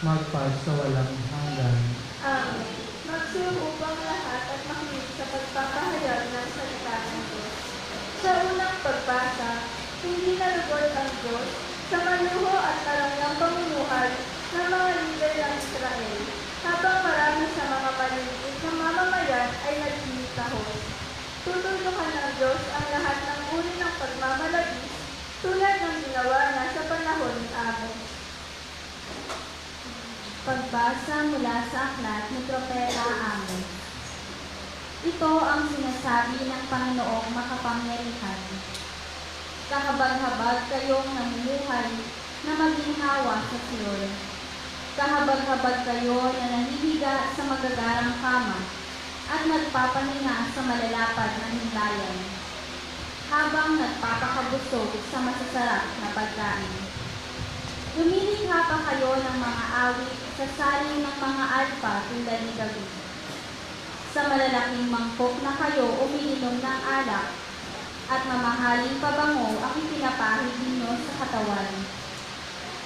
magpasawalang hanggan. Amen. Magsuubang lahat at makinig sa pagpapahayag ng salita ng Diyos. Sa unang pagbasa, hindi nalugod ang Diyos sa maluho at marangyang pamumuhay ng mga lider ng Israel, habang marami sa mga maliliit na mamamayan ay nagsinikahos. Tutulungan ng Diyos ang lahat ng uri ng pagmamalabis tulad ng ginawa na sa panahon ni Amos. Pagbasa mula sa aklat ni Propeta Amos. Ito ang sinasabi ng Panginoong makapangyarihan. Kahabag-habag kayong namumuhay na maginhawa sa Sion. Kahabag-habag kayo na nahihiga sa magagarang kama at nagpapahinga sa malalapad na himlayan, habang nagpapakabusog sa masasarap na pagkain. Lumilikha pa kayo ng mga awit sa saling ng mga alpa tulad ni David. Sa malalaking mangkok na kayo umiinom ng alak, at mamahaling pabango ang ipinapahid ninyo sa katawan.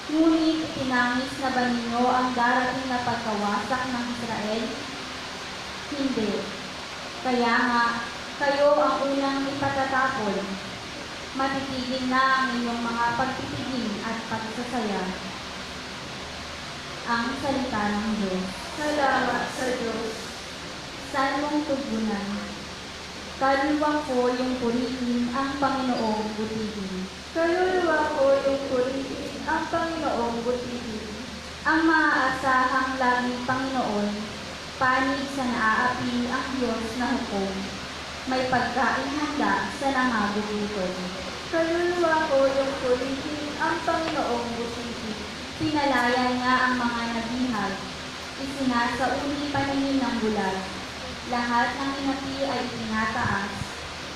Ngunit itinangis na ba ninyo ang darating na pagkawasak ng Israel? Hindi. Kaya nga, kayo ang unang ipatatapon. Matitigil na ang inyong mga pagtitigil at pagsasaya. Ang salita ng Diyos. Salamat sa Diyos. Salmong Tugunan. Kaluluwa ko yung purihin ang Panginoong butihin. Kaluluwa ko yung purihin ang Panginoong butihin. Ang maaasahang laging Panginoon, panig sa naaapi ang Diyos na hukom. May pagkain handa sa nangagugutom. Kaluluwa ko yung purihin ang Panginoong butihin. Pinalaya niya ang mga nabihag, isinasauli paningin ng bulag. Lahat ng inapi ay itinataas,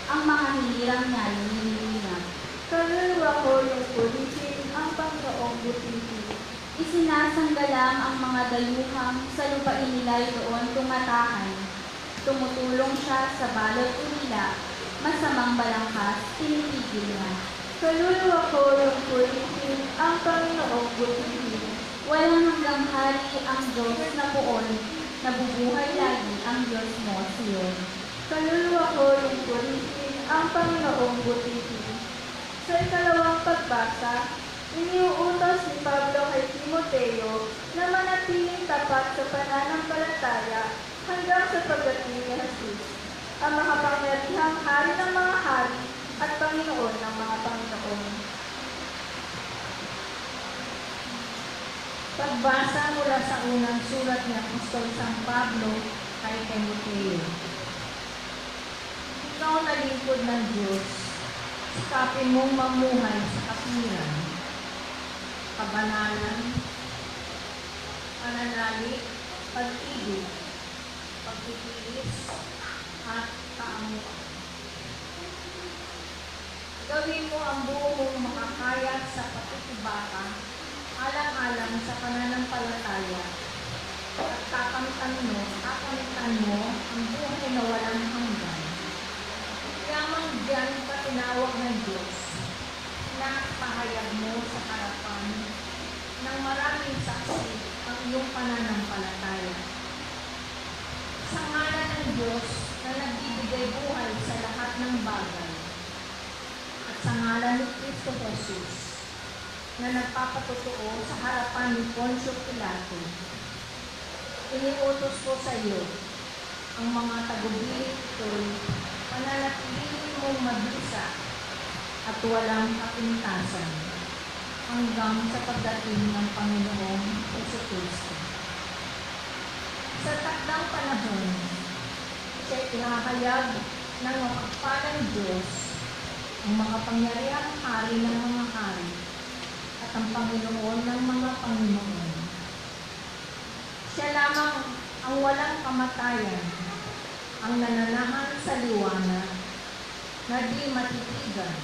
ang mga hilirang niya ay nililinak. Kaluluwa ko yung purihin ang Panginoong butihin. Isinasanggalang ang mga dayuhang sa lupain nila'y doon tumatahan. Tumutulong siya sa balot ulila, masamang balangkas, tinipigil niya. Kaluluwa ko yung purihin ang Panginoong butihin. Walang hanggang hari ang Diyos na poon, nabubuhay lagi ang Diyos mo, Sion. Kaluluwa ko yung purihin ang Panginoong butihin. Sa ikalawang pagbasa, iniuutos ni Pablo kay Timoteo na manatiling tapat sa pananampalataya hanggang sa pagdating ni Jesus, ang makapangyarihang hari ng mga hari at Panginoon ng mga Panginoon. Pagbasa mula sa unang sulat ni Apostol San Pablo kay Timoteo. Ikaw na lingkod ng Diyos, sikapin mong mamuhay sa kapurihan, kabanalan, pananalig, pag-ibig, pagtitiis, at kaamuan. Gawin mo ang buo mong makakaya sa patutubaka, alang-alang sa pananampalataya, at kakamitan mo ang buhay na walang hanggan. Yamang diyan ka tinawag ng Diyos, na pahayag mo sa harapan ng maraming saksi ang iyong pananampalataya. Sa ngalan ng Diyos na nagbibigay buhay sa lahat ng bagay, at sa ngalan ni Kristo Jesus, na nagpapatotoo sa harapan ni Poncio Pilato, iniutos ko sa iyo ang mga tagubilin ko'y pananatilihin mong mabisa at walang kapintasan hanggang sa pagdating ng Panginoong Jesucristo. Sa takdang panahon, siya ihahayag ng mapagpalang Diyos, ang makapangyarihang hari ng mga hari, at ang Panginoon ng mga Panginoon. Siya lamang ang walang kamatayan, ang nananahan sa liwanag, na di matitigan.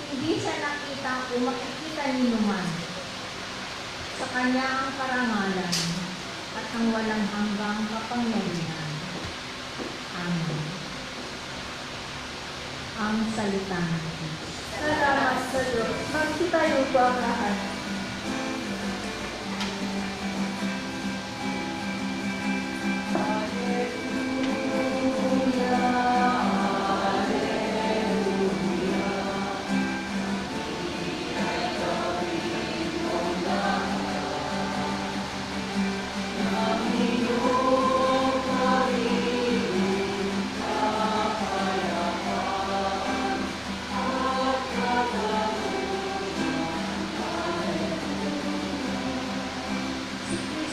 Hindi siya nakita o makikita ni naman. Sa kanya ang karangalan at ang walang hanggang kapangyarihan. Amen. Ang salita ng Diyos. Salamat sa Diyos. Magsitayo po ang lahat.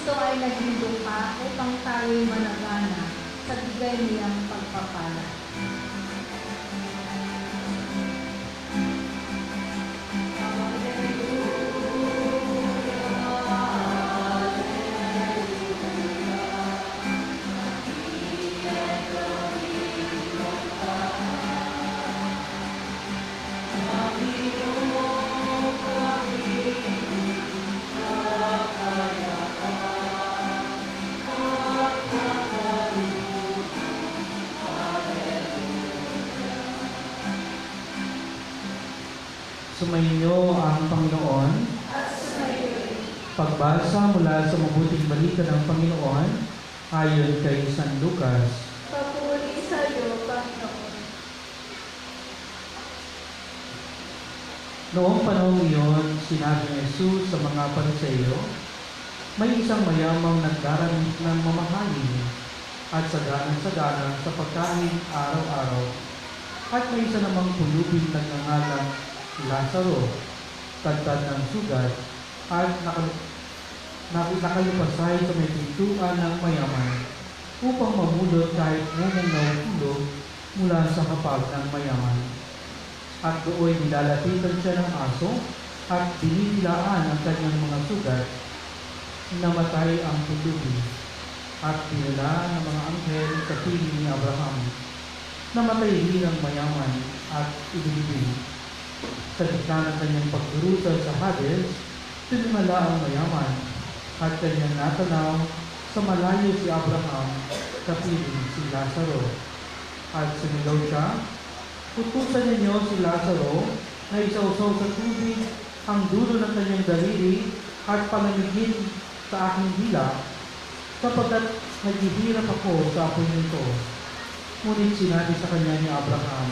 Kristo ay naging lupa upang tayo'y managana sa bigay niyang pagpapala. Sumainyo ang Panginoon. At sumayo. Pagbasa mula sa mabuting balita ng Panginoon ayon kay San Lucas. Papuri sa iyo, Panginoon. Noong panahon iyon, sinabi ni Jesus sa mga Pariseo, may isang mayamang nagdaramit ng mamahalin at sagana-sagana sa pagkain araw-araw. At may isa namang pulubing nagngangalang Lazaro, tagtad ng sugat, at nakalupasay sa may pintuan ng mayaman upang mamulot kahit ngunang nauhulog mula sa hapag ng mayaman. At doon nilalapitan siya ng aso at binilaan ang kanyang mga sugat. Namatay ang pulubi at dinala ng mga anghel sa piling ni Abraham. Namatay din ang mayaman at ibinibig. Sa gitna ng kanyang pagdurusa sa Hades, tinimala ang mayaman at kanyang natanaw sa malayo si Abraham sa piling si Lazaro. At sumigaw siya, utusan ninyo si Lazaro na isausaw sa tubig ang dulo ng kanyang daliri at palamigin sa aking dila, sapagkat naghihirap ako sa apoy nito. Ngunit sinabi sa kanya ni Abraham,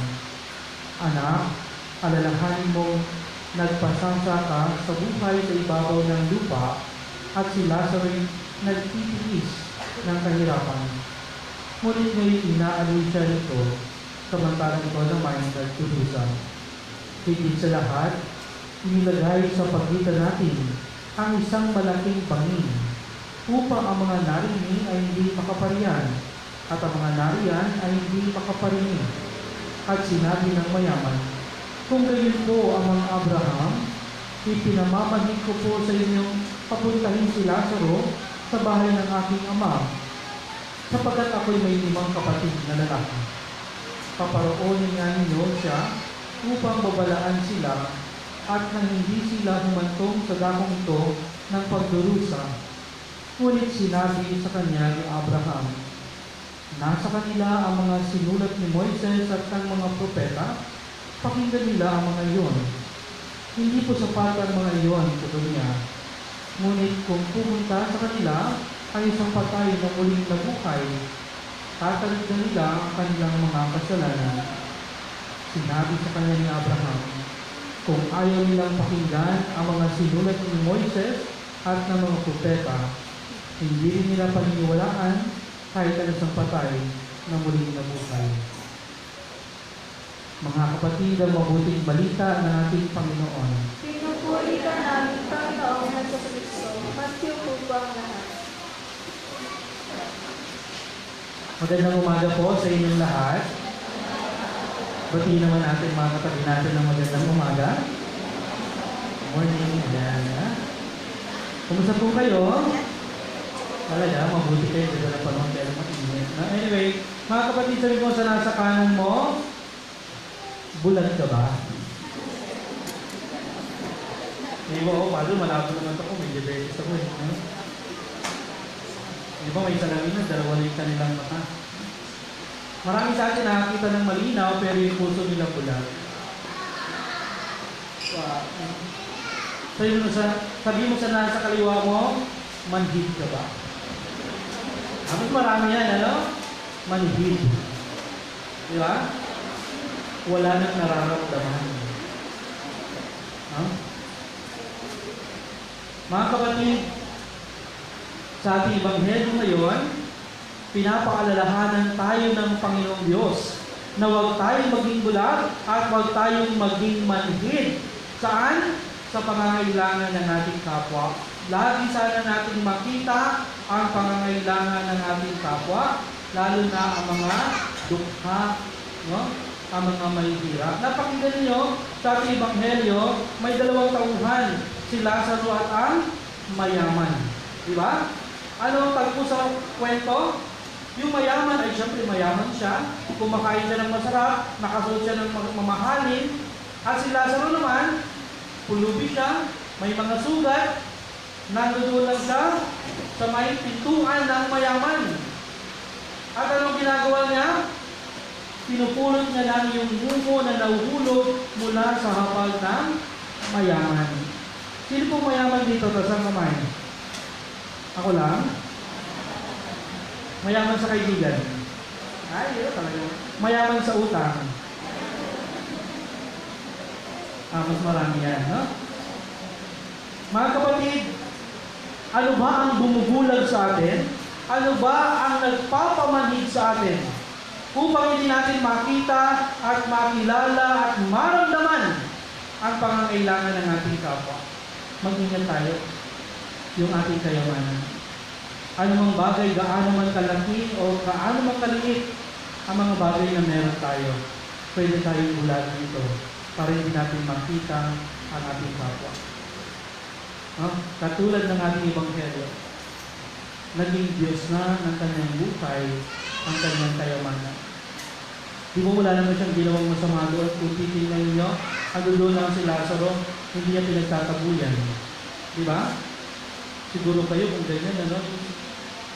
anak, alalahanin mo, nagpasasa ka sa buhay sa ibabaw ng lupa at si Lazaro nagtitiis ng kahirapan. Ngunit ngayon inaaloy siya nito, samantalang ito naman nagtudusa. Higit sa lahat, inilagay sa pagitan natin ang isang malaking bangin upang ang mga narinig ay hindi makaparian at ang mga nariyan ay hindi makaparinig. At sinabi ng mayaman, kung gayon po ang mga Abraham, ipinamamahid ko po sa inyong papuntahin si Lazaro sa bahay ng aking ama, sapagkat ako'y may 5 kapatid na lalaki. Paparoonin nga ninyo siya upang babalaan sila at nang hindi sila humantong sa dakong ito ng pagdurusa. Ngunit sinabi sa kanya ni Abraham, nasa kanila ang mga sinulat ni Moises at ang mga propeta, pakinggan nila ang mga iyon. Hindi po sapat ang mga iyon, tugon niya. Ngunit kung pumunta sa kanila ay isang patay na muling nabuhay, tatalikdan nila ang kanilang mga kasalanan. Sinabi sa kanya ni Abraham, kung ayaw nilang pakinggan ang mga sinulat ni Moises at ng mga propeta, hindi rin nila paniniwalaan kahit ang isang patay na muling nabuhay. Mga kapatid, ang mabuting balita ng ating Panginoon. Pinupuri ka namin, Panginoong Jesucristo. Magsiyo po ba ang lahat? Magandang umaga po sa inyong lahat. Batiin naman natin mga katabi natin ng magandang umaga. Morning, Diana. Kumusta po kayo? Talaga, mabuti kayo. Dito na panahon kaya mainit. Anyway, mga kapatid, sabi mo sa nasa kanan mo, bulag ka ba? Hindi mo ako, Padre, malabo naman ako. May diabetes ako eh. No? Di ba may salamin na, dalawa lang yung kanilang mata. Marami sa atin nakakita ng malinaw, pero yung puso nila bulag. Wow. Sabi mo sa nasa kaliwa mo, manhid ka ba? Mas marami yan, ano? Manhid. Di ba? Wala nang nararamdaman. Huh? Mga kapatid, sa ating Ebanghelyo ngayon, pinapaalalahanan tayo ng Panginoong Diyos na huwag tayong maging bulag at huwag tayong maging manhid. Saan? sa pangangailangan ng ating kapwa. Lagi sana natin makita ang pangangailangan ng ating kapwa, lalo na ang mga dukha, no? Ang mga may hirap. Napakinggan niyo sa ating Ebanghelyo, may dalawang tauhan, si Lazaro at ang mayaman. Di ba? Ano ang tagpo sa kwento? Yung mayaman ay siyempre mayaman siya, kumakain siya ng masarap, nakasuot siya ng mamahalin, at si Lazaro naman, pulubi siya, may mga sugat, nandoon lang siya sa may pintuan ng mayaman. At anong ginagawa niya? Pinupulot niya lang yung bungo na nahuhulog mula sa hapag ng mayaman. Sino po mayaman dito? Tasang kamay. Ako lang? Mayaman sa kaibigan. Ay, yun talaga. Mayaman sa utang. Mas marami yan, no? Mga kapatid, ano ba ang bumubulag sa atin? Ano ba ang nagpapamanhid sa atin? Upang hindi natin makita at makilala at maramdaman ang pangangailangan ng ating kapwa. Mag-ingat tayo yung ating kayamanan. Ano mang bagay, gaano man kalaki o gaano man kaliit ang mga bagay na meron tayo, pwede tayong bulag dito para hindi natin makita ang ating kapwa. Katulad ng ating Ebanghelyo, naging Diyos na ng kanyang buhay ang kanyang kayamanan. Di ba wala naman siyang ginawang masama doon? Kung titignan ninyo, doon lang si Lazaro, hindi niya pinagtatabuyan. Di ba? Siguro kayo kung ganyan, ano?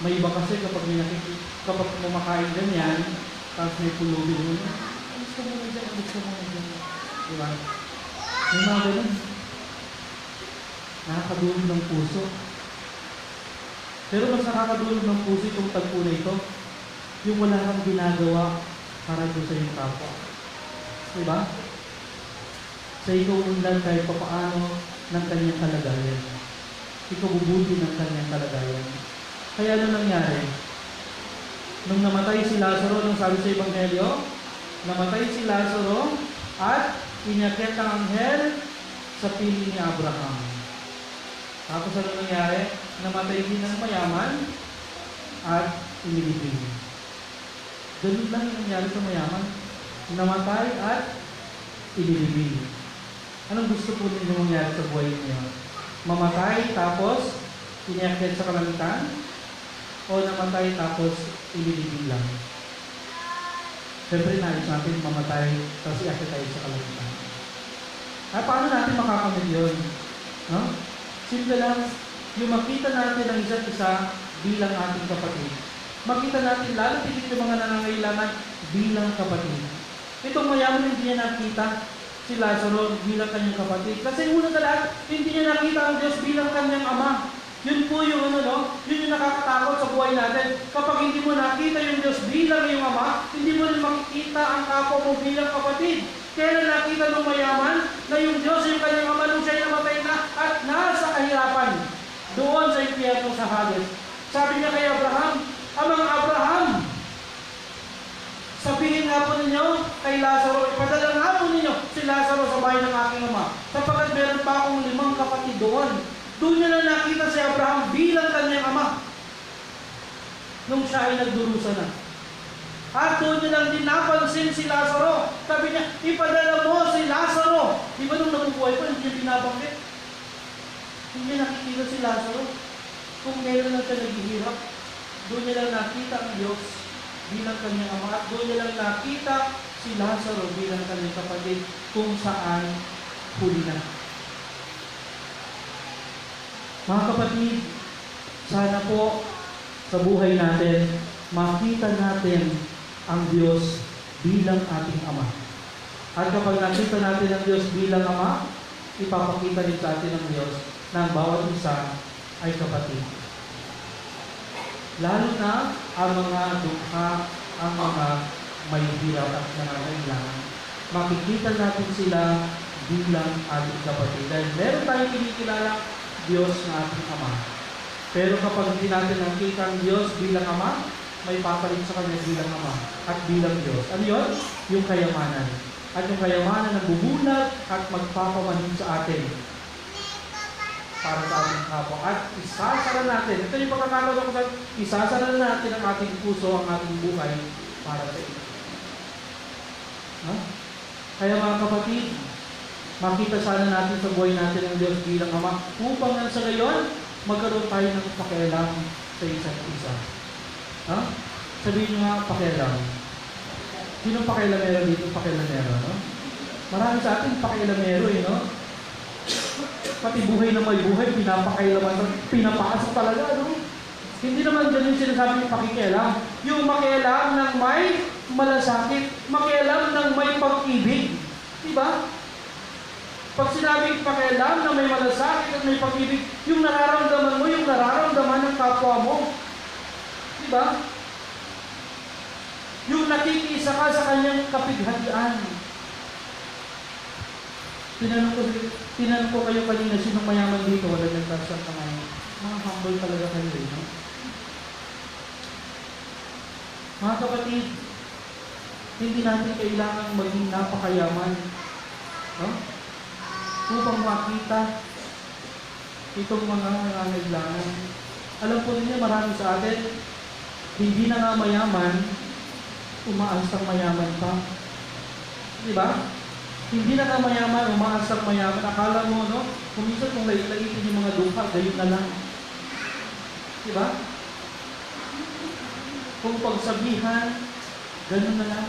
May iba kasi kapag kumakain ganyan, tapos may pulubi mo, gusto mo na dyan, gusto mo na dyan. Di ba? May mga ganun. Nakakadulog ng puso. Pero mas nakakadulog ng puso itong tagpo na ito, yung wala kang ginagawa para doon sa iyong kapwa. Diba? Sa ikaw undan kahit papaano ng kanyang kalagayan. Ikaw bubuti ng kanyang kalagayan. Kaya ano nangyari? Nung namatay si Lazaro, nung sabi sa Ebanghelyo, namatay si Lazaro at inakyat ang anghel sa piling ni Abraham. Tapos ano nangyari? Namatay din ng mayaman at inilibing. Ganun lang yung nangyari sa mayaman. Namatay at inilibing. Anong gusto po ninyo mangyari sa buhay niyo? Mamatay tapos inakyat sa kalangitan? O namatay tapos inilibing lang? Siyempre nais natin mamatay tapos iakyat tayo sa kalangitan. Paano natin makakamit yun? No? Simple lang, yung makita natin ang isa't isa bilang ating kapatid. Makita natin lalo tigit yung mga nangangailangan bilang kapatid. Itong mayaman hindi niya nakita si Lazaro bilang kanyang kapatid. Kasi una na lahat, hindi niya nakita ang Diyos bilang kanyang ama. Yun po yung yun yung nakakatakot sa buhay natin. Kapag hindi mo nakita yung Diyos bilang iyong ama, hindi mo rin makikita ang kapwa mo bilang kapatid. Kaya nakita ng mayaman na yung Diyos yung kanyang ama nung siya'y namatay na at nasa kahirapan doon sa impyerno sa Hades. Sabi niya kay Abraham, Amang Abraham, sabihin nga po ninyo kay Lazaro, ipadala nga po ninyo si Lazaro sa bahay ng aking ama. Sapagkat meron pa akong 5 kapatid doon. Doon niya na nakita si Abraham bilang kanyang ama nung siya ay nagdurusa na. At doon niya lang din napansin si Lazaro. Sabi niya, ipadala mo si Lazaro. Di ba nung nabubuhay pa, hindi niya binabanggit? Hindi niya nakikita si Lazaro. Kung meron lang siya naghihirap, doon niya lang nakita ang Diyos bilang kanyang ama. At doon niya lang nakita si Lazaro bilang kanyang kapatid kung saan huli na. Mga kapatid, sana po sa buhay natin, makita natin ang Diyos bilang ating Ama. At kapag nakita natin ang Diyos bilang Ama, ipapakita rin sa atin ang Diyos na ang bawat isa ay kapatid. Lalo na ang mga dukha, ang mga may hirap at nangangailangan. Makikita natin sila bilang ating kapatid. Dahil meron tayong kinikilala Diyos na ating Ama. Pero kapag hindi natin nakita ang Diyos bilang Ama, may papalit sa Kanya bilang Ama at bilang Diyos. Ano yun? Yung kayamanan. At yung kayamanan na bubulag at magpapamanhin sa atin para sa ating kapwa. At isasara natin, ito yung pagkakataon ko sa isasara natin ang ating puso, ang ating buhay para sa iyo. No? Kaya mga kapatid, makita sana natin sa buhay natin ang Diyos bilang Ama upang nang sa gayon, magkaroon tayo ng pakialam sa isa't isa. No? Sabihin nyo nga, pakialam. Sino pakialamero dito? Pakialamero, no? Marami sa atin pakialamero, no? Pati buhay na may buhay, pinapakailaman, pinapasok talaga, no? Hindi naman ganun yung sinasabi ng pakikialam. Yung makialam ng may malasakit, makialam ng may pag-ibig. Diba? Pag sinabing pakialam na may malasakit at may pag-ibig, yung nararamdaman mo, yung nararamdaman ng kapwa mo. Diba? Yung nakikisa ka sa kanyang kapighatian. Tinanong ko kayo kanina, sinong mayaman dito? Wala nagtasang kamay. Mga humble talaga kayo, no? Mga kapatid, hindi natin kailangan maging napakayaman, no? Upang makita itong mga nangangailangan. Alam po ninyo, marami sa atin, hindi na nga mayaman, umaas ang mayaman pa. Di ba? Hindi na nga mayaman, umaas ang mayaman. Akala mo, no? Kuminsan kung laitin yung mga lupa, gayon na lang. Di ba? Kung pagsabihan, ganun na lang.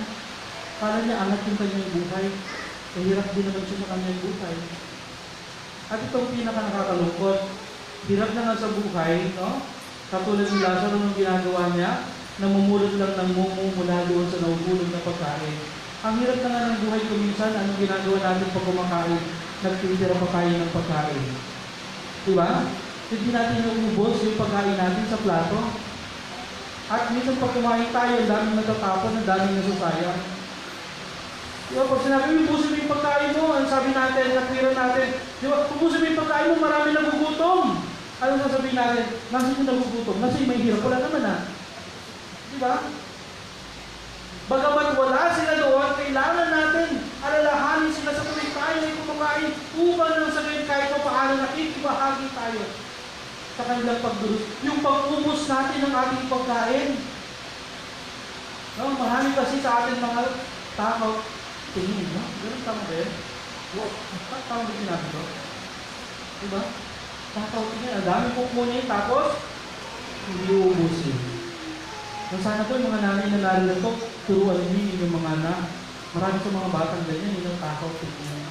Para niya angat yung kanyang buhay. Kahirap din naman siya sa kanyang buhay. At itong pinaka-nakakalungkot, hirap na nga sa buhay, no? Katulad ni Lazaro nung ginagawa niya, namumulot lang ng mumu mula doon sa nahuhulog na pagkain. Ang hirap na nga ng buhay ko minsan, anong ginagawa natin pag kumakain? Nagtitira pa tayo ng pagkain. Diba? Hindi natin naubos yung pagkain natin sa plato. At minsan pag kumain tayo, ang daming natatapon, ang daming nasasayang. Diba? Pag sinabi, ubusin mo yung pagkain mo, ang sabi natin, natira natin, diba? Ubusin mo yung pagkain mo, marami nagugutom. Ano sasabihin natin? Nasa yung nagugutom? Nasa yung may hirap? Wala naman ah. Diba? Bagamat wala sila doon, kailangan natin alalahanin sila sa tuwing tayo ay kumakain upang nang sabihin kahit pa paano nakikibahagi tayo sa kanilang pagdurus. Yung pag-ubos natin ng ating pagkain. No, marami kasi sa atin mga tao, tingin, no? Ganun tama ba yun? Tama ba sinabi ko? Diba? Takaw tingin, ang dami kukunin tapos hindi uubusin. Kung sana po yung mga nanay na narito po, turuan niyo yung mga anak. Marami sa mga batang ganyan, yung takaw tingin.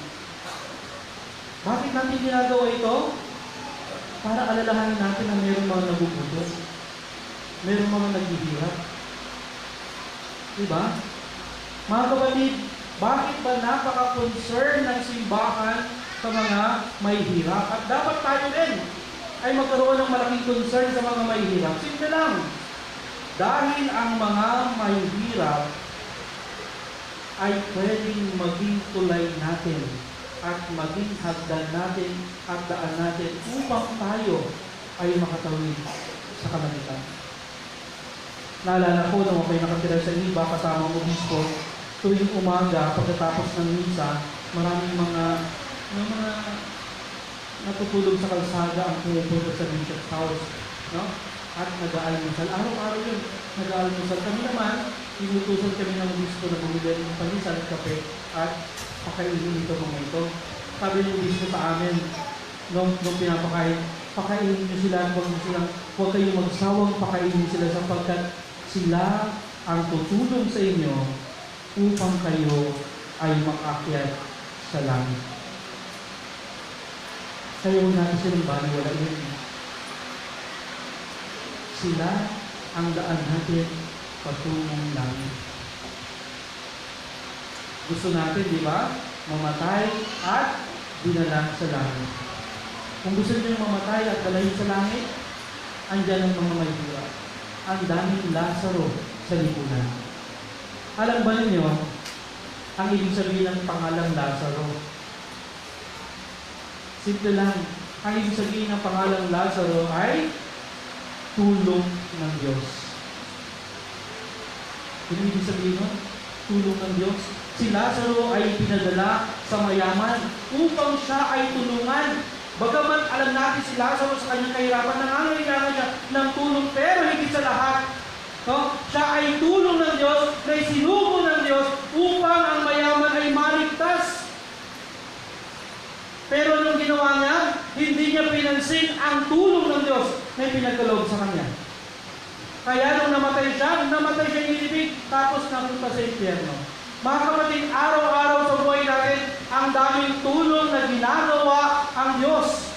Bakit natin ginagawa ito? Para alalahanin natin na mayroong mga nagugutom. Mayroong mga naghihirap. Diba? Mga kapatid, bakit ba napaka-concern ng simbahan sa mga may hirap? At dapat tayo rin ay magkaroon ng malaking concern sa mga may hirap. Simple lang. Dahil ang mga may hirap ay pwedeng maging tulay natin at maging hagdan natin at daan natin upang tayo ay makatawid sa kalangitan. Naalala ko nung ako'y nakatira sa iba kasama ang obispo, tuwing umaga pagkatapos ng misa, maraming mga natutulog sa kalsada ang pumupunta sa bishop's house, no? At nag-aalmusal. Araw-araw yun, nag-aalmusal. Kami naman, inutusan kami ng obispo na bumili ng panisan, kape, at pakainin ito mga ito. Sabi ng obispo sa amin, nung pinapakain, pakainin nyo sila, huwag kayong magsawang pakainin sila sapagkat sila ang tutulong sa inyo upang kayo ay makakyat sa langit. Kaya huwag natin silang baliwala yun. Sila ang daan natin patungong langit. Gusto natin, di ba? Mamatay at dinala sa langit. Kung gusto niyo mamatay at dalahin sa langit, andyan ang mga may hirap. Ang daming Lazaro sa lipunan. Alam ba ninyo, ang ibig sabihin ng pangalang Lazaro? Simple lang. Ang ibig sabihin ng pangalang Lazaro ay tulong ng Diyos. Ano ibig sabihin nun? Tulong ng Diyos. Si Lazaro ay pinadala sa mayaman upang siya ay tulungan Bagaman alam natin si Lazarus sa kanyang kahirapan, nangangailangan siya ng tulong, pero higit sa lahat, no, siya ay tulong ng Diyos, na isinugo ng Diyos upang ang mayaman ay maligtas. Pero anong ginawa niya? Hindi niya pinansin ang tulong ng Diyos na pinagkaloob sa kanya. Kaya nung namatay siya inibig, tapos napunta sa impyerno. Mga kapatid, araw-araw sa buhay natin, ang daming tulong na ginagawa ang Diyos.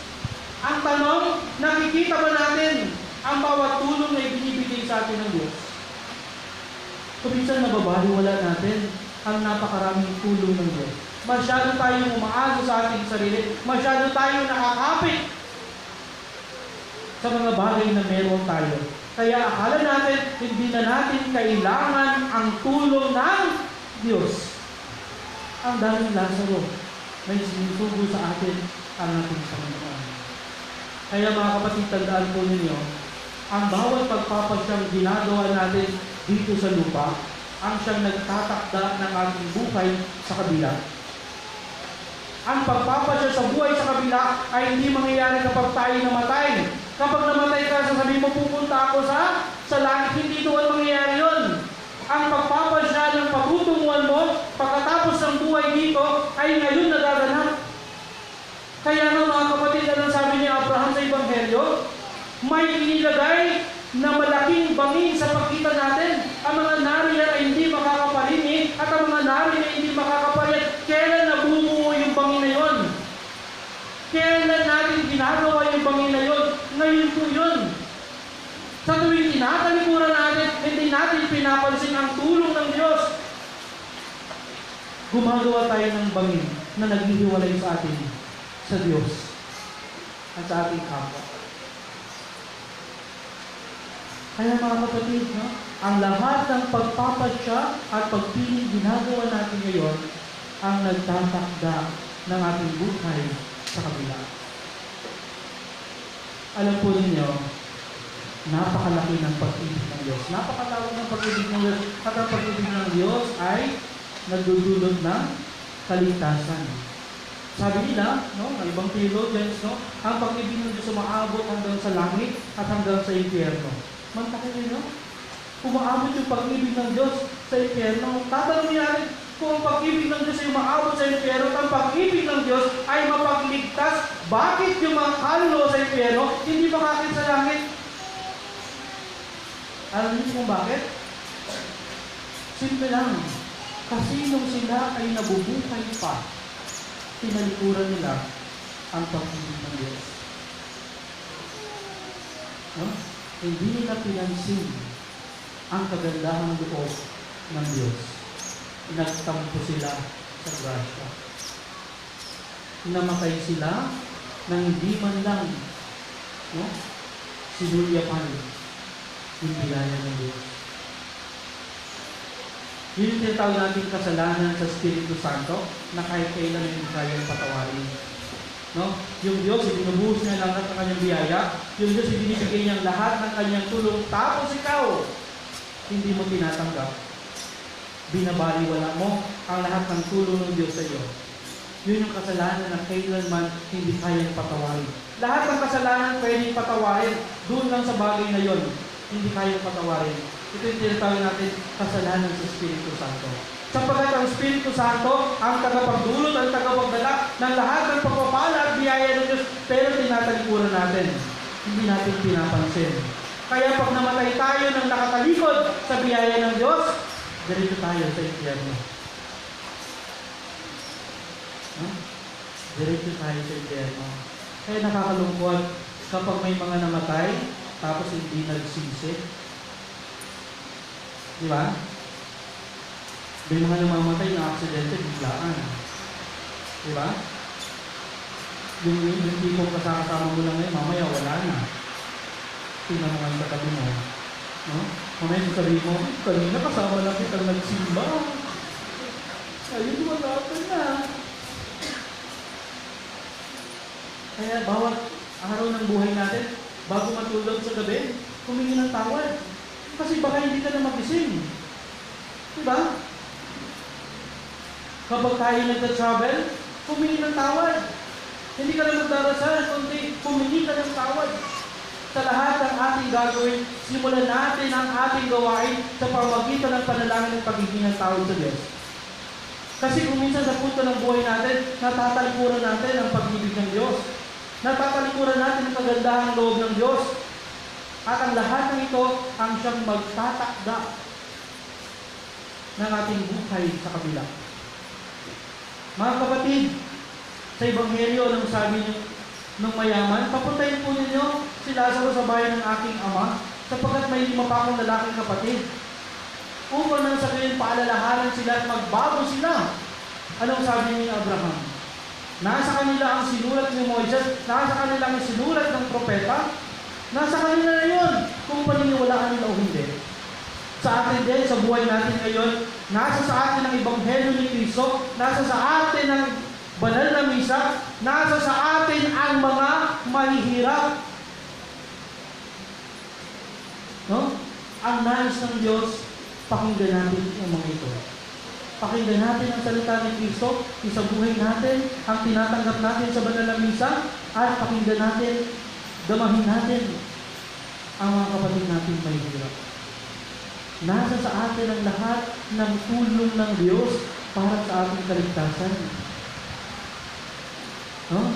Ang tanong, nakikita ba natin ang bawat tulong na ibinibigay sa atin ng Diyos? Kung minsan nababaliwala natin ang napakaraming tulong ng Diyos. Masyado tayong umaasa sa ating sarili. Masyado tayong nakakapit sa mga bagay na meron tayo. Kaya akala natin, hindi na natin kailangan ang tulong ng Diyos. Ang daming Lazaro, may sinusugo sa atin ang ating Panginoon. Kaya mga kapatid, tandaan po ninyo, ang bawat pagpapasyang ginagawa natin dito sa lupa, ang siyang nagtatakda ng ating buhay sa kabila. Ang pagpapasya sa buhay sa kabila ay hindi mangyayari kapag tayo namatay. Kapag namatay ka, sasabihin mo, pupunta ako sa langit, hindi doon mangyayari yun. Ang pagpapasya ng patutunguhan mo pagkatapos ng buhay dito ay ngayon nagaganap. Kaya nga mga kapatid, anong sabi ni Abraham sa Ebanghelyo? May inilagay na malaking bangin sa pagitan natin. Ang mga nariyan ay hindi makakaparini at ang mga nariyan ay hindi makakaparin. Kailan nabumuo yung bangin na yun? Kailan natin ginagawa yung bangin na yun? Ngayon po yun. Sa tuwing tinatalikuran natin, hindi natin pinapansin ang tulong ng Diyos. Gumagawa tayo ng bangin na naghihiwalay sa atin, sa Diyos, at sa ating kapwa. Kaya mga kapatid, no? Ang lahat ng pagpapasya at pagpiling ginagawa natin ngayon ang nagtatakda ng ating buhay sa kabila. Alam po ninyo, napakalaki ng pag-ibig ng Diyos. Napakalawak ng pag-ibig ng Diyos. At ang pag-ibig ng Diyos ay nagdudulot ng kaligtasan. Sabi nila, no, ng ibang theologians, no, ang pag-ibig ng Diyos umaabot hanggang sa langit at hanggang sa impyerno. Mantakin ninyo, umaabot yung pag-ibig ng Diyos sa impyerno. Tatanungin natin, kung ang pag-ibig ng Diyos ay umaabot sa impyerno, ang pag-ibig ng Diyos ay mapagligtas, bakit yung mga kaluluwa sa impyerno hindi makakit sa langit? Alam niyo kung bakit? Simple lang. Kasi nung sila ay nabubuhay pa, tinalikuran nila ang pag-ibig ng Diyos. No? Hindi nila pinansin ang kagandahang loob ng Diyos. Nagtampo sila sa grasya. Namatay sila nang hindi man lang, no, sinulyapan yung biyaya ng Diyos. Yun yung tinatawag natin kasalanan sa Espiritu Santo na kahit kailan hindi kayang patawarin. No? Yung Diyos, ibinubuhos niya lahat ng kanyang biyaya. Yung Diyos, ibinibigay niya lahat ng kanyang tulong. Tapos ikaw, hindi mo tinatanggap. Binabaliwala mo ang lahat ng tulong ng Diyos sa iyo. Yun yung kasalanan na kailanman hindi kayang patawarin. Lahat ng kasalanan pwedeng patawarin. Doon lang sa bagay na yon, hindi kayang patawarin. Ito yung tinatawag natin kasalanan sa Espiritu Santo. Sapagkat ang Espiritu Santo ang tagapagdulot, ang tagapagdala ng lahat ng pagpapala at biyaya ng Diyos, pero tinatalikuran natin. Hindi natin pinapansin. Kaya pag namatay tayo ng nakatalikod sa biyaya ng Diyos, diretso tayo sa impyerno. Diretso tayo sa impyerno. Kaya nakakalungkot kapag may mga namatay, tapos hindi nagsisi. Di ba? May mga namamatay na aksidente, biglaan. Di ba? Yung tipong kasama mo lang ngayon, mamaya wala na. Tingnan mo ngayon sa tabi mo. No? Mamaya sasabihin mo, kanina kasama lang kitang nagsimba. Ayun, wala ka na. Kaya bawat araw ng buhay natin, bago matulog sa gabi, humingi ng tawad. Kasi baka hindi ka na magising. Diba? Kapag tayo nagta-travel, humingi ng tawad. Hindi ka lang magdarasal, kundi humingi ka ng tawad. Sa lahat ng ating gagawin, simulan natin ang ating gawain sa pamamagitan ng panalangin at pagiging ng tawad sa Diyos. Kasi kung minsan sa punto ng buhay natin, natatalikuran natin ang pag-ibig ng Diyos. Natatalikuran natin ang kagandahang loob ng Diyos. At ang lahat ng ito ang siyang magtatakda ng ating buhay sa kabila. Mga kapatid, sa Ebanghelyo, anong sabi niyo nung mayaman? Papuntahin po ninyo si Lazaro sa bayan ng aking ama, sapagkat may 5 pa akong lalaking kapatid. Upang nang sa gayon paalalahanan sila at magbago sila. Anong sabi ni Abraham? Nasa kanila ang sinulat ni Moises, nasa kanila ang sinulat ng propeta, nasa kanila na yun kung paniniwalaan nila o hindi. Sa atin din, sa buhay natin ngayon, nasa sa atin ang Ebanghelyo ni Cristo, nasa sa atin ang banal na misa, nasa sa atin ang mga mahihirap. No? Ang nais ng Diyos, pakinggan natin ang mga ito. Pakinggan natin ang salita ni Cristo, sa buhay natin, ang tinatanggap natin sa banal na misa, at pakinggan natin, damahin natin ang mga kapatid natin mahihirap. Nasa sa atin ang lahat ng tulong ng Diyos para sa ating kaligtasan. No?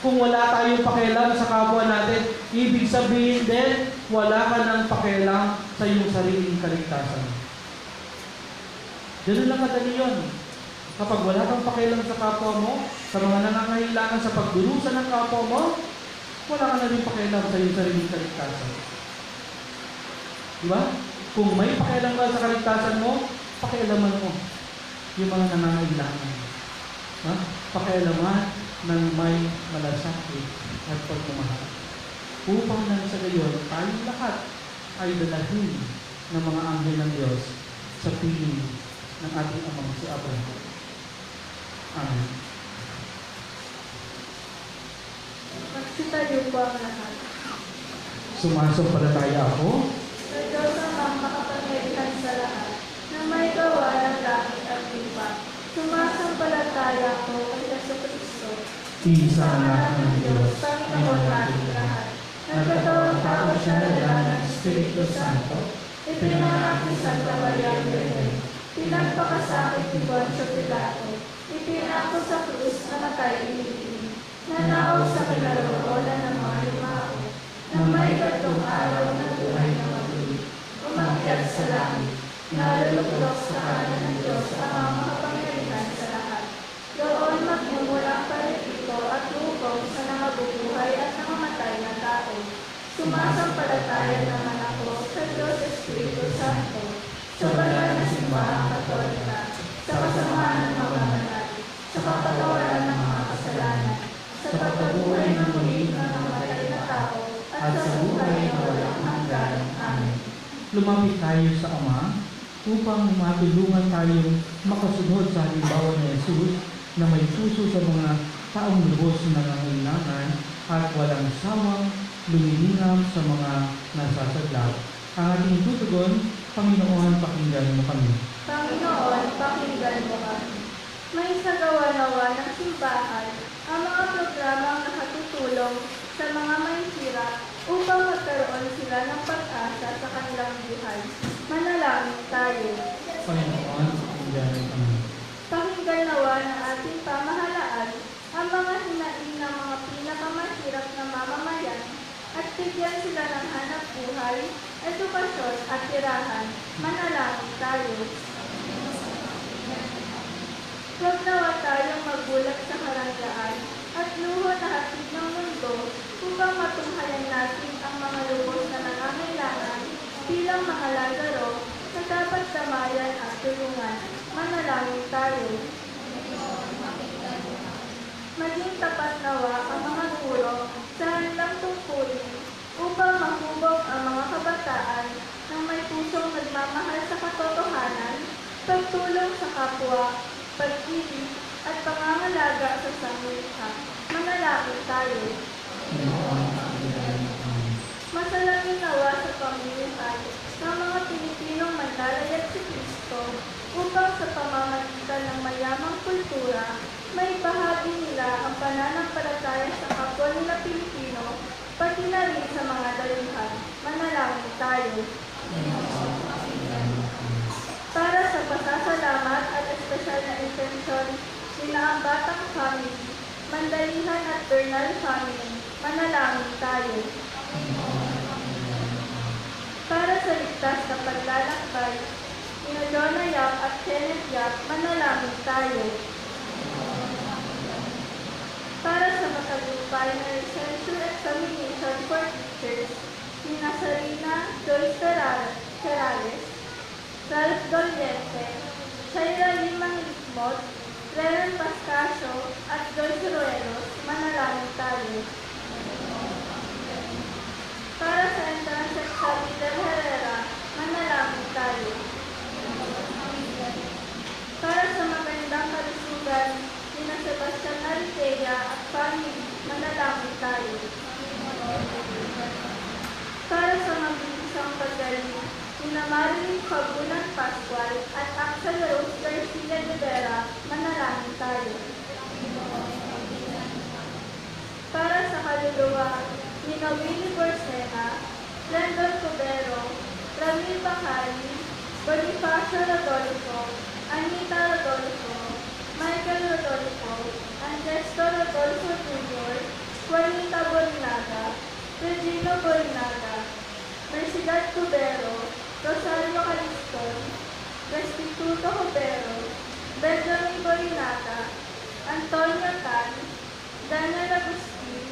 Kung wala tayong pakialam sa kapwa natin, ibig sabihin din, wala ka ng pakialam sa iyong sariling kaligtasan. Ganun lang kadali yun. Kapag wala kang pakialam sa kapwa mo, sa mga nangangailangan sa pagdurusa ng kapwa mo, wala ka na rin pakialam sa iyong sariling kaligtasan. Diba? Kung may pakialam ka sa kaligtasan mo, pakialaman mo yung mga nangangailangan. Ha? Pakialaman ng may malasakit at pagmamahal. Upang nang sa gayon, tayong lahat ay dalahin ng mga anghel ng Diyos sa piling ng ating amang si Abraham. Amen. Magsitayo po ang lahat. Sumasampalataya ako Sa Diyos ang makapangyarihan sa lahat, na may gawa ng langit at lupa. Sumasampalataya ko kay Jesucristo, isa ang lahat ng Diyos, Panginoon natin lahat. Nagkatawang tao siya na lang ng Espiritu Santo, ipinanganak ni Santa Maria Virgen, pinagpakasakit ni Poncio Pilato, ipinako sa krus na nakailigin, nanaog sa kinaroroonan ng mga limao, na may 3 araw na buhay na matuloy, umakyat sa langit, naluluklok sa kanan ng Diyos ang mga makapangyarihan sa lahat. Doon magmumulang parito at lubog sa nangabubuhay at nangamatay na tao. Sumasampalataya naman ako sa Diyos Espiritu Santo, sa banal na simbahang Katolika, sa kasamaan ng mga banal, sa kapatawaran ng mga kasalanan, sa pagkabuhay ng muli ng namatay na tao, at sa buhay na walang hanggan. Amen. lumapit tayo sa Ama upang matulungan tayong makasunod sa halimbawa ni Jesus na may puso sa mga taong lubos na nangailangan at walang sawang lumilingap sa mga nasasadlak. Ang ating tutugon, Panginoon, pakinggan mo kami. Panginoon, pakinggan mo kami. May sagawa nawa ng simbahan ang mga programang nakatutulong sa mga mahihirap upang magkaroon sila ng pag-asa sa kanilang buhay. Manalangin tayo. Panginoon, pakinggan mo kami. Pakinggan nawa ng ating pamahalaan ang mga hinaing ng mga pinakamahirap na mamamayan at bigyan sila ng hanap buhay, edukasyon at tirahan. Manalangin tayo. Huwag nawa tayong magulat sa karangyaan at luho na hatid ng mundo upang matunghayan natin ang mga lubos na nangangailangan bilang mga Lazaro na dapat damayan at tulungan. Manalangin tayo. Maging tapat nawa ang mga guro sa handang tungkulin upang mahubog ang mga kabataan ng may pusong nagmamahal sa katotohanan, pagtulong sa kapwa, pag-ibig at pangangalaga sa sanglibutan. Manalangin tayo. Panginoon, pakinggan mo kami. Masalangin nawa sa pamilihan ng mga Pilipinong manlalayag si Kristo upang sa pamamagitan ng mayamang kultura, may bahagi nila ang pananampalataya sa kapwa nila Pilipino, pati na rin sa mga daluhan. Manalangin tayo. Para sa pasasalamat at espesyal na intensyon nila ang Batang Family, Mandalihan at Bernal Family, manalangin tayo. Para sa ligtas na paglalakbay, nina Jonah Yap at Kenneth Yap, manalangin tayo. Para sa matagumpay na licensure examination for teachers, nina Sarina Joyce Perales, Ralph Doliente, Shaira Limang Likmot, Renan Pascasio, at Joyce Ruelos, manalangin tayo. Para sa entrance exam ni Del Herrera, manalangin tayo. Para sa magandang kalusugan ni na Sebastian Aritea at family, manalangin tayo. Para sa mabilisang paggaling ni na Marilyn Fabulan Pascual at Axel Rose Garcia de Vera, manalangin tayo. Para sa kaluluwa ni na Willie Borsena, Glendon Cubero, Ramil Bacari, Bonifacio Rodolfo, Anita Rodolfo, Michael Rodolfo, Angesto Rodolfo Jr., Juanita Bolinaga, Regino Bolinaga, Mercidad Cubero, Rosario Caliston, Restituto Cubero, Benjamin Bolinaga, Antonio Tan, Daniel Agustin,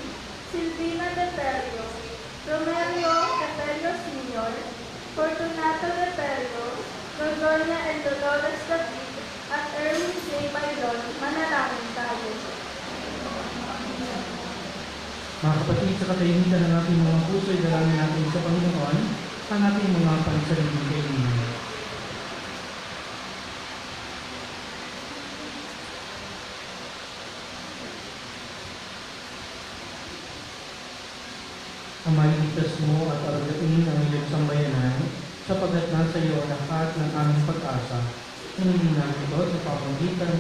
Silvina De Perio, Romelio De Perio Sr., Fortunato De Perio, Rodonia and Dolores David, at Erwin J. Bailon, manalangin tayo. Mga kapatid, sa katahimikan ng ating mga puso, idalangin natin sa Panginoon ang ating mga pansariling kailangan. Amaligtas mo at aragain ang iyong sambayanan sapagkat nasa iyo ang lahat ng aming pag-asa. Hindi namin ito sa pamamagitan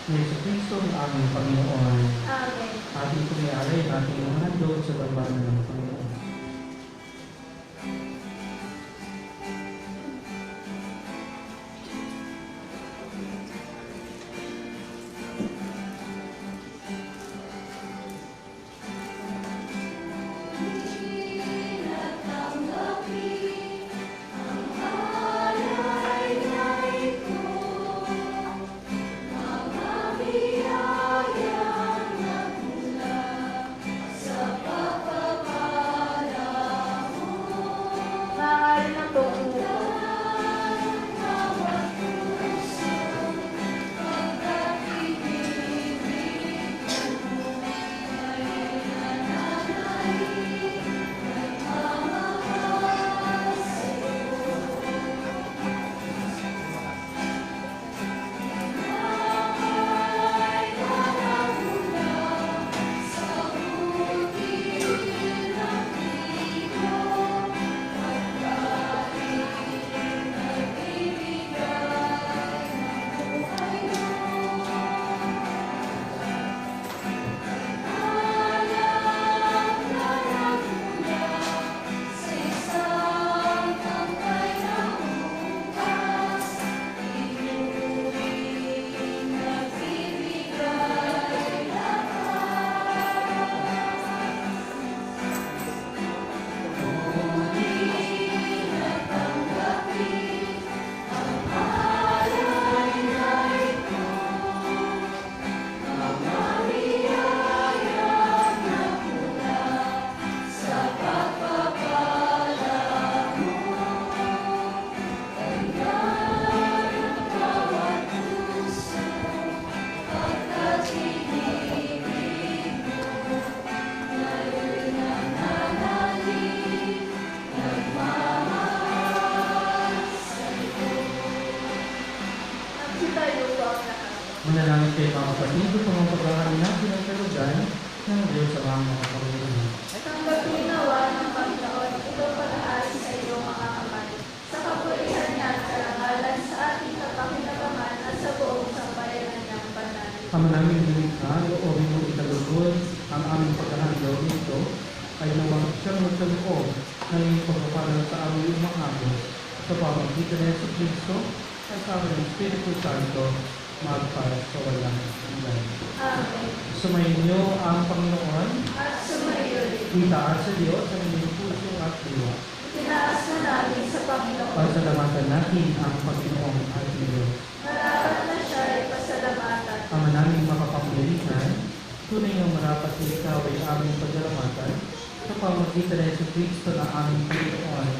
ni Jesucristo ang aming Panginoon. Amen. Ating kumialay ang ating mga handog sa gambanan ng Panginoon. Maaari na po umupo. Magsitayo po ang lahat. Manalangin kayo mga kapatid, upang ang pagkakaroon natin ang kalugan ng Diyos sa mga makakarungan. Tanggapin nawa ng Panginoon itong pag-aari sa iyong mga kamay, sa kapulihan niya at karangalan sa ating kapakinagaman at sa buong sambayanan niyang banal. Ama namin ng iyong pagpapala sa aming umangako sa pamamagitan ng Yesu Kristo kasama ng Espiritu Santo magpara sa walang hanggan. Amen. Sumainyo ang Panginoon, At sumayo rin. itaas sa Diyos ang inyong puso at diwa. Tinaas na namin sa Panginoon. Pasalamatan natin ang Panginoong ating Diyos. Marapat na siya ay pasalamatan. Ama naming makapangyarihan, tunay ng marapat na ikaw ay aming pagdalamatan sa pamamagitan ng Yesu Kristo na aming Panginoon.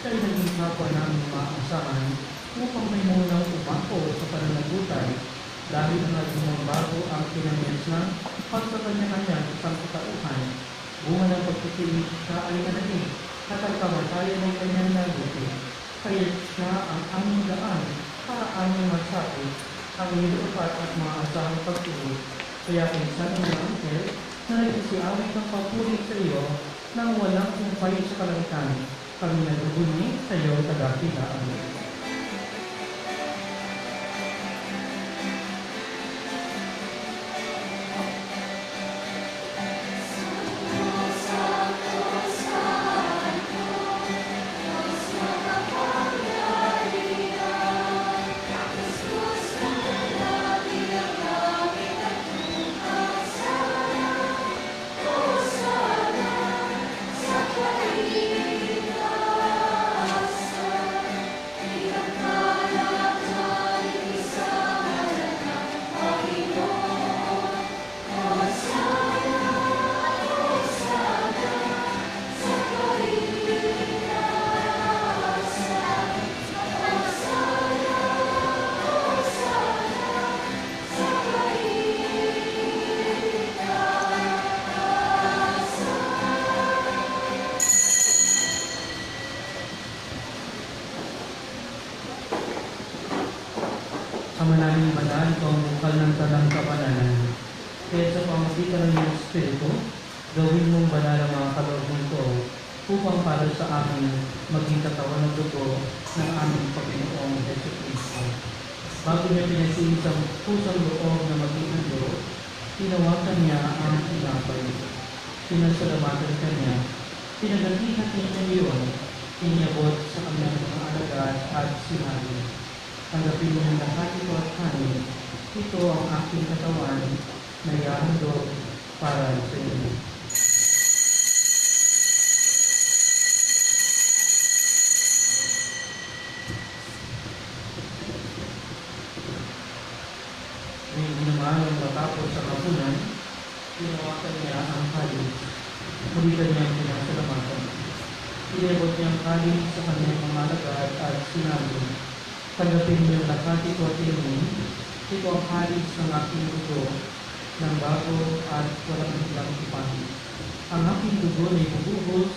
Siya ay naging kapwa namin maasahan upang may munang umako sa pananagutan dahil ang naging bago ang pinangyaslang at sa kanya-kanya sa katauhan, bunga ng pagtitilig siya ay nanalig at ang kamatayan ay kanyang naguti. Kaya siya ang aming daan para aming magsakit ang iyong upat at mga asahang pagtulog. Kaya kinsa ng mga anghel na nagsisiawit ng papuri sa iyo nang walang kumpay sa kalangitan, kami naguguni sa iyo tagapitaan. Ama namin banal, ikaw ang bukal ng tanang kabanalan. Kaya sa pamagitan ng iyong Espiritu, gawin mong banal ang mga kalooban ko upang para sa amin maging katawan ng dugo ng aming Panginoong Yesu Kristo. Bago niya pinasilis ang pusang loob na maging hando, tinawagan niya ang tinapay. Pinasalamatan kanya, pinagalihan niya iyon, iniabot sa kanyang mga alagad at sinabi, tanggapin mo ng lahat ito at kanin. Ito ang aking katawan na ihahandog para sa inyo. Ngayon naman ang matapos sa kapunan, tinawakan niya ang kalis. Mulitan niya ang pinasalamatan. Inabot niya ang kalis sa kanyang mga alagad at sinabi, tanggapin niyo ang lahat ito at inumin. Ito ang halis ng aking dugo ng bago at walang hanggang tipan. Ang aking dugo ay bubuhos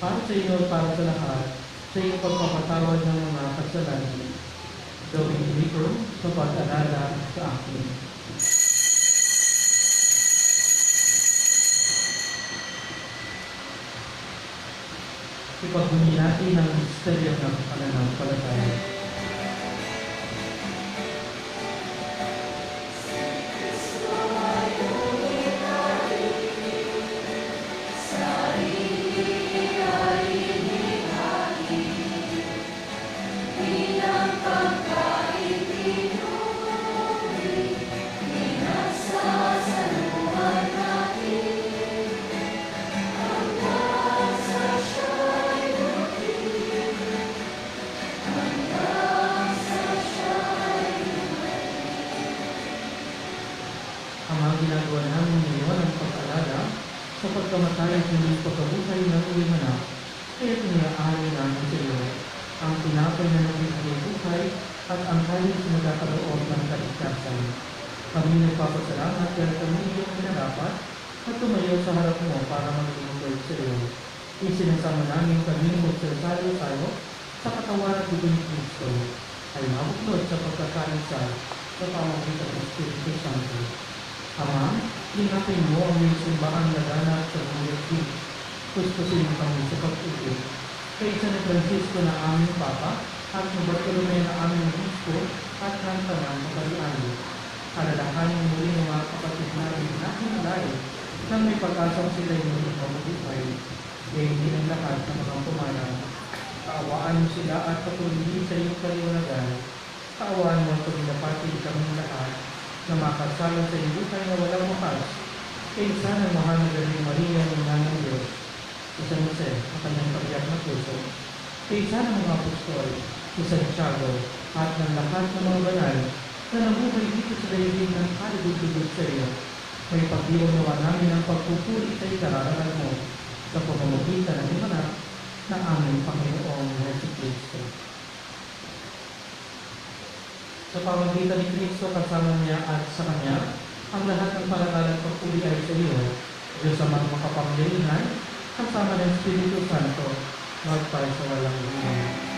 para sa inyo at para sa lahat sa iyong pagpapatawad ng mga kasalanan. Gawin ito sa pag-alala sa akin. Ipagbunyi natin ang misteryo ng pananampalataya. Ang mga ginagawa namin ngayon ang pag-alala sa pagkamatay at muling pagkabuhay ng iyong anak, kaya tiniaari namin sa iyo ang tinapay na naging buhay at ang halis na nagkakaloob ng kaligtasan. Kami nagpapasalamat dahil kami iyong pinarapat at tumayo sa harap mo para maglingkod sa iyo. Isinasama namin kami magsasalo tayo sa katawan at dugo ni Kristo ay mabuklod sa pagkakaisa sa pamamagitan ng Espiritu Santo. Ama, ingapin mo ang iyong simbahang laganap sa buhay. Kuskusin kami sa pag-ibig. Kay San Francisco na aming Papa, at ng Bartolome na aming Obispo, at ng Tanang Pagkalian. Alalahanin muli ng mga kapatid namin na hinalay na may pag-asang sila'y muling mabubuhay. Kaya hindi ng lahat ng mga pumana pagpapaan mo sila at patuloy sa iyong kaliwanagan. Kaawaan mo at pagdapati kami lahat na makasama sa iyong buhay na walang wakas. Kaysa ng mahal na Birheng Maria, ng Ina ng Diyos, si San Jose, ang kanyang pagyak na puso, kaysa ng mga apostol, si Santiago, at ng lahat ng mga banal na nabuhay dito sa daigdig ng kalibig-libig sa iyo. May pagdiwang nawa namin ang pagpupuri sa ikararangal mo sa pamamagitan ng iyong anak na aming Panginoong Jesucristo. Sa pamamagitan ni Kristo, kasama niya at sa Kanya, ang lahat ng parangal at pagpuli ay sa iyo, Diyos Amang makapangyarihan, kasama ng Espiritu Santo, magpay sa walang hanggan.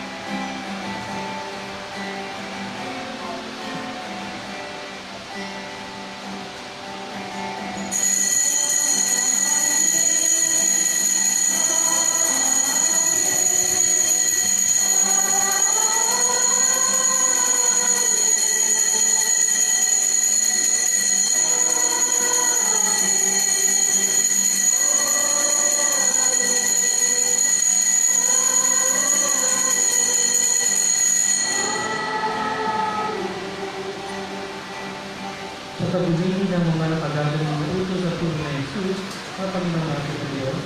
Sa pagbibihin ng mga nakagaling ng utos sa tunay na Jesus, ang Panginoon natin ng Diyos,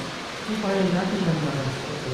ipahin natin ng mga ito.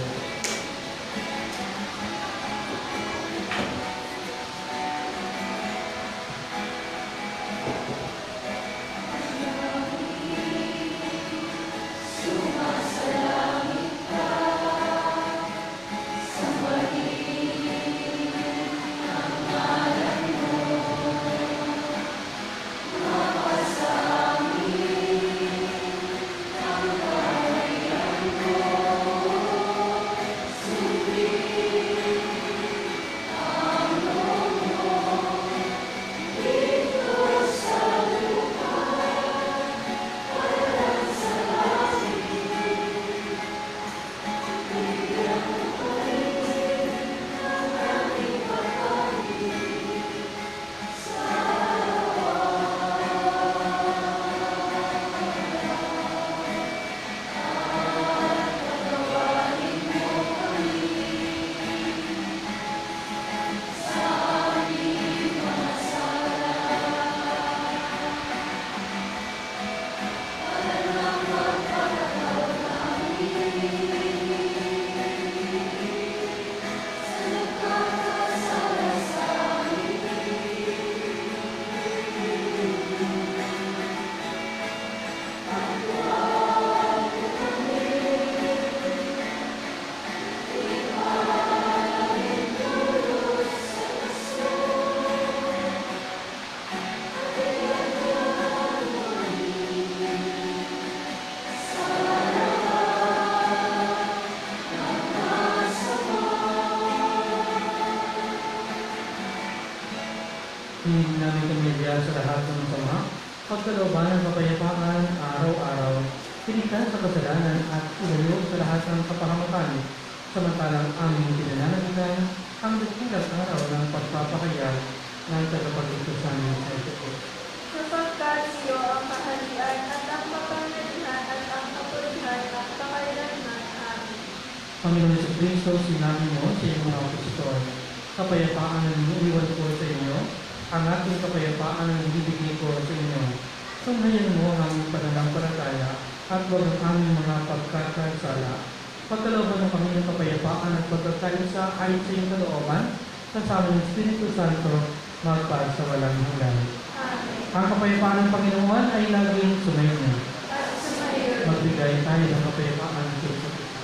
Hindi namin kumilya sa lahat ng sama, pagkalooban ng kapayapaan araw-araw, pinitan sa kasalanan at ilayo sa lahat ng kapahamakan, samantalang aming pinananagitan ang dakilang araw ng pagpapakaya ng tagapagligtasan ng Kristo. Sapagkat iyo ang kaharian at ang kapangyarihan at ang kapurihan at pakailanman. Amen. Panginoon Jesucristo, sinabi mo sa iyong mga apostol, kapayapaan ang iniiwan ko sa inyo, ang ating kapayapaan ang ibibigay ko sa inyo. Tunghayan mo ang aming pananampalataya at huwag ang aming mga pagkakasala. Pagkalooban ng Panginoon kapayapaan at pagkakaisa ay sa iyong kalooban, kasama ng Espiritu Santo, magpahal sa walang hanggan. Amen. Ang kapayapaan ng Panginoon ay laging sumainyo. At sumayo. Magbigay tayo ng kapayapaan sa isa't isa.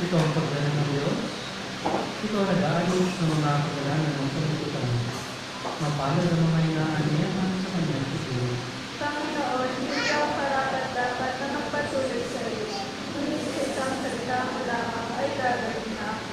Ito ang pagdala ng Diyos. Ito ang nag-aayos ng mga kasalanan ng sanlibutan. Mapalad ang mga inaaniyahan sa kanyang pituloy. Panginoon, hindi ako karapat-dapat na magpatuloy sa iyo. Ngunit sa isang salita mo lamang ay gagawin na ako.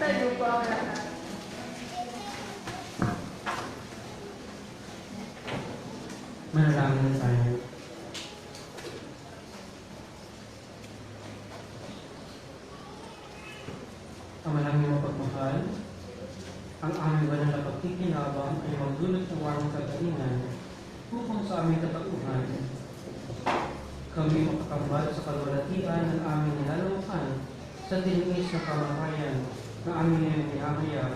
Magtayo po ang lahat. Manalangin tayo. Ama namin mapagmahal, ang aming banal na pagkikinabang ay magdulot ng warang kagalingan upang sa aming katauhan kami makakambal sa kalwalatian ng aming nilalawakan sa tiniis na kamatayan na aming ngayon ihahayag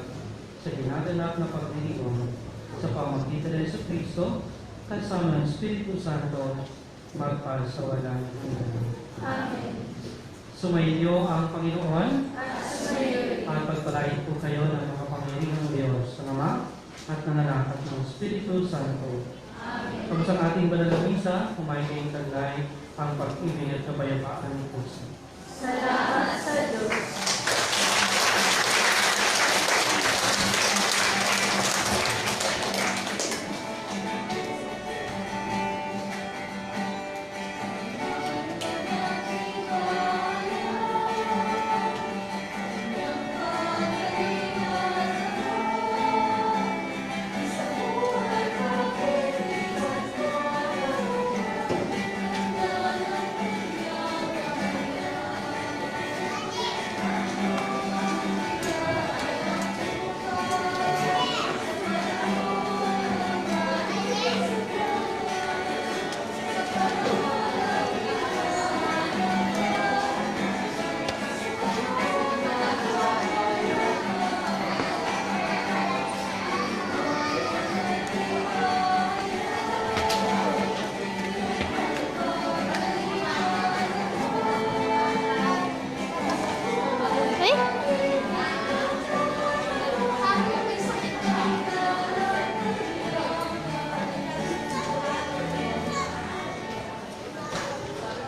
sa ginaganap na pagdiriwang sa pamagitan ng Yesu Kristo kasama ng Espiritu Santo magpal sa walang hanggan. Amen. Sumainyo ang Panginoon At sumayo. at pagpalain po kayo ng makapangyarihang Diyos ng Ama at ng Anak at ng Espiritu Santo. Amen. Tapos ang ating banal na misa, kumain kayong taglay ang pag-ibig at kapayapaan ni Kristo. Salamat sa Diyos.